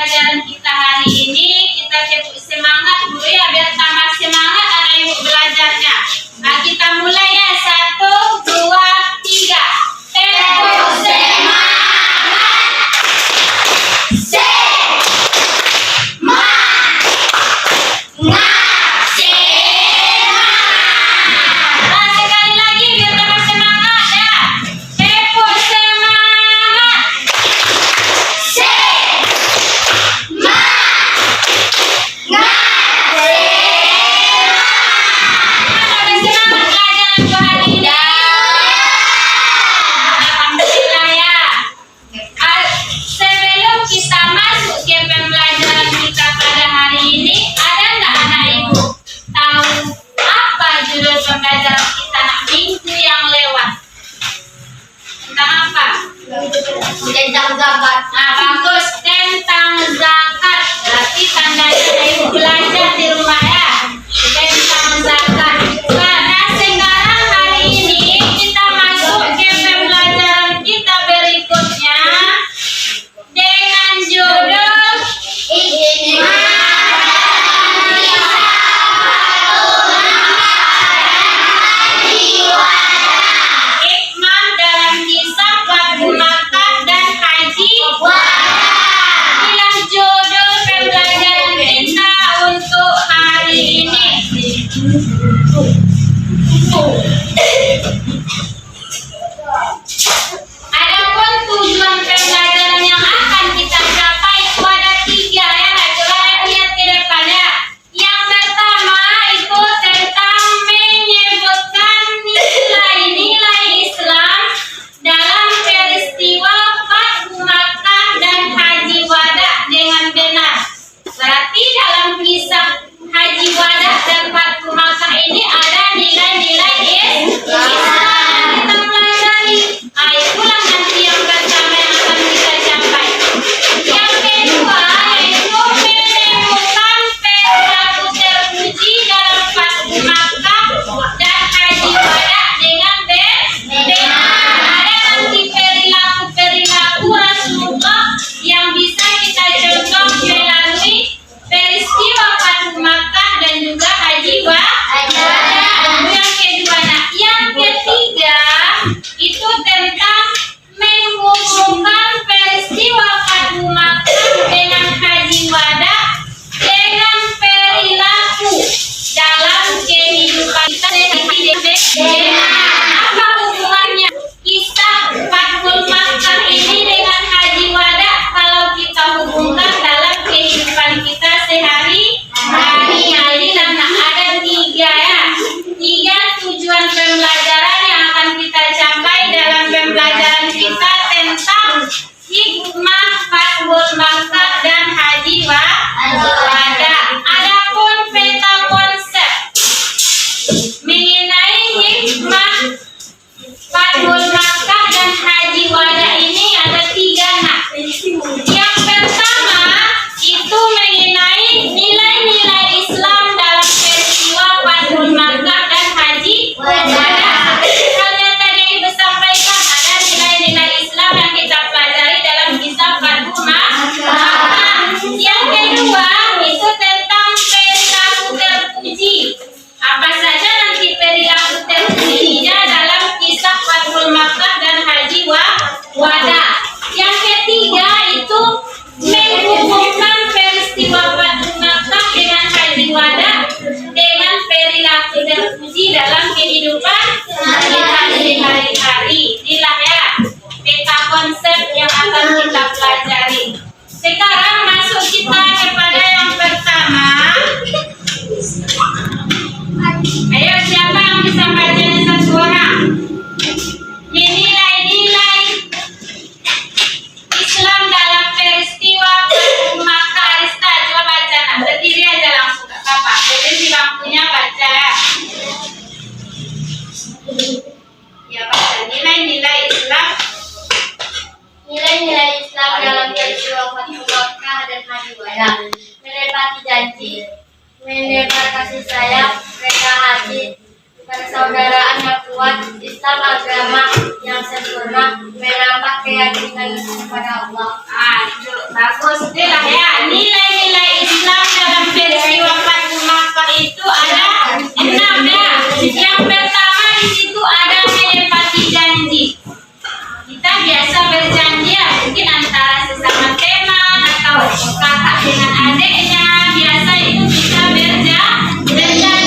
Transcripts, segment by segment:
pembelajaran kita hari ini. Kita cepat semangat dulu ya, biar tambah semangat anak ibu belajarnya. Nah, kita mulai ya. 1, 2, 3. Tempo semangat. Nah, sekali lagi biar tambah semangat ya. Tempo semangat. Sebelum kita masuk ke pembelajaran kita pada hari ini, ada nggak anak ibu tahu apa judul pembelajaran kita minggu yang lewat? Tentang apa? Tentang zakat. Nah, bagus, tentang zakat. Berarti tandanya anak ibu belajar di rumah ya. Tentang zakat. Nah, sekarang hari ini kita masuk ke pembelajaran kita berikutnya dengan judul Hikmah dalam kisah Wadu Makkah dan Haji Wada. Inilah judul pembelajaran kita untuk hari ini. Adapun tujuan pembelajaran yang akan kita capai itu ada 3 ya. Coba lihat ke depannya. Yang pertama itu tentang menyebutkan nilai-nilai Islam dalam peristiwa Fathu Makkah dan Haji Wada dengan benar. Berarti dalam kisah Haji Wada dan Fathu Makkah ini ada nilai-nilai Islam yang kita pelajari. Nah, itulah nanti yang pertama yang akan kita capai. Yang kedua yaitu menemukan perilaku terpuji dalam Fathu Makkah dan Haji Wada dengan benar. Ada nanti perilaku Rasulullah yang bisa kita contoh melalui peristiwa Fathu Makkah dan juga Haji Wada. Yang kedua, nah, yang ketiga itu tentang menghubungkan peristiwa Fathu Makkah dengan Haji Wada dengan perilaku dalam kehidupan kita sehari-hari. Apa hubungannya kisah Fathu Makkah ini dengan Haji Wada kalau kita hubungkan dalam kehidupan kita sehari-hari? Jadi ada 3 ya. 3 tujuan pembelajaran yang akan kita capai dalam pembelajaran kita tentang hikmah Fathu Makkah dan Haji Wada. Adapun peta konsep mengenai hikmah Fathu Makkah dan Haji Wada ini ada 3 nak. Yang pertama itu mengenai nilai-nilai Islam dalam peristiwa Fathu Makkah dan Haji Wada. Misalnya tadi Ibu sampaikan ada nilai-nilai Islam yang kita pelajari dalam kisah Fathu Makkah. Yang kedua itu tentang perilaku terpuji. Apa saja nanti perilaku terpujinya dalam kisah Fathu Makkah dan Haji Wada. Yang ketiga itu menghubungkan peristiwa Fathu Makkah dengan Haji Wada dengan perilaku terpuji dalam kehidupan kita sehari-hari. Inilah ya peta konsep yang akan kita pelajari. Sekarang masuk kita kepada yang pertama. Ayo, siapa yang bisa bacanya satu orang? Nilai-nilai Islam dalam peristiwa Fathu Makkah. Arista, coba baca. Nah, berdiri aja langsung, gak apa-apa. Jadi di bangkunya baca ya. Ya, baca nilai-nilai Islam. Nilai-nilai Islam dalam peristiwa Fathu Makkah dan Haji Wada: menepati janji, menebar kasih sayang, rela hati, persaudaraan yang kuat, Islam agama yang sempurna, menambah keyakinan kepada Allah. Itu bagus. Istilah ya, nilai-nilai Islam dalam peristiwa Fathu Makkah itu ada 6 ya. Yang pertama di situ ada menepati janji. Kita biasa berjanji ya, mungkin antara sesama teman atau kakak dengan adiknya, biasa itu kita berjanji.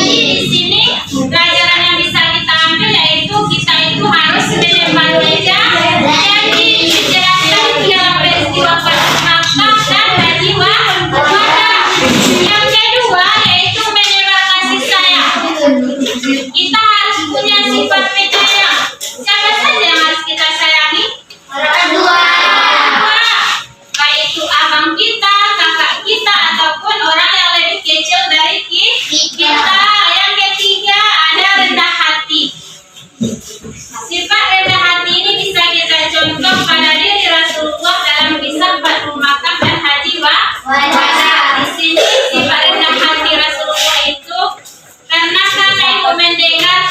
Di sini pelajaran yang bisa kita ambil yaitu kita itu harus menepati janji. Dijelaskan dalam peristiwa Fathu Makkah dan Haji Wada. Yang kedua yaitu menebar kasih sayang. Kita harus punya sifat penyayang. Siapa saja yang harus kita sayangi? Orang tua. Baik itu abang kita, kakak kita, ataupun orang yang lebih kecil dari kita. Yang ketiga ada rendah hati. Sifat rendah hati ini bisa kita contoh pada diri Rasulullah dalam kisah Fathu Makkah dan Haji Wada. Di sini sifat rendah hati Rasulullah itu pernahkah ibu mendengar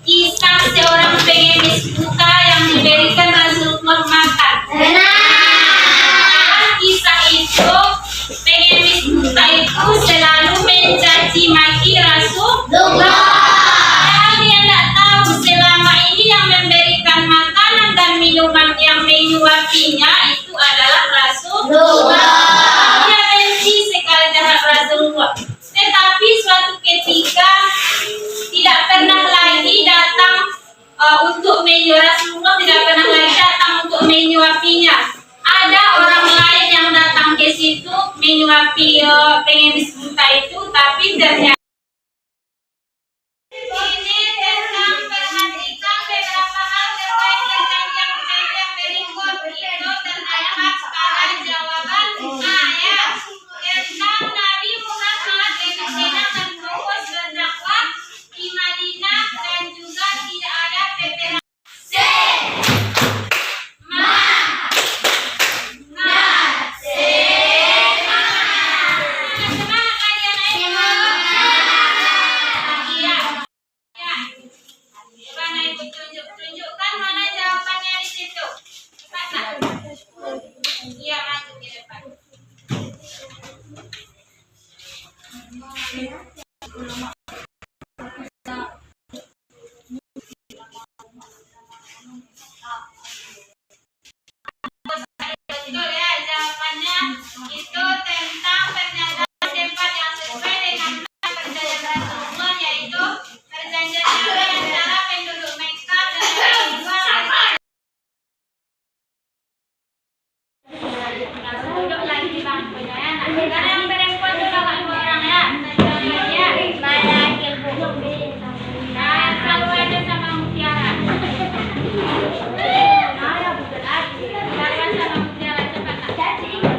kisah seorang pengemis buta yang diberikan Rasulullah makan? Dalam kisah itu pengemis buta itu selalu mencaci maki Rasulullah. Padahal dia tidak tahu selama ini yang memberikan makanan dan minuman yang menyuapinya itu adalah Rasulullah. Dia benci sekali terhadap Rasulullah. Tetapi suatu ketika tidak pernah lagi datang untuk Rasulullah tidak pernah lagi datang untuk menyuapinya. Ada orang lain yang datang ke situ menyuapi pengemis buta itu, tapi ternyata ini tentang perhatikan beberapa hal terkait perjanjian berikut itu terdapat pada jawaban ayat tentang Nabi Muhammad mengenakan fokus berdakwah di Madinah dan juga tidak ada peperangan. Tunjukkan mana jawabannya di situ. Cepat nak. Iya, maju ke depan. Betul ya, jawabannya itu tentang pernyataan tempat yang sesuai dengan perjanjian Rasulullah, yaitu perjanjian damai antara penduduk Mekah dan Rasulullah. Duduk lagi di bangkunya ya. Sekarang yang perempuan juga nggak dua orang ya. Ya, nah, selalu ada sama Mutiara. Sarwan sama Mutiara, cepat nak. Sarwa.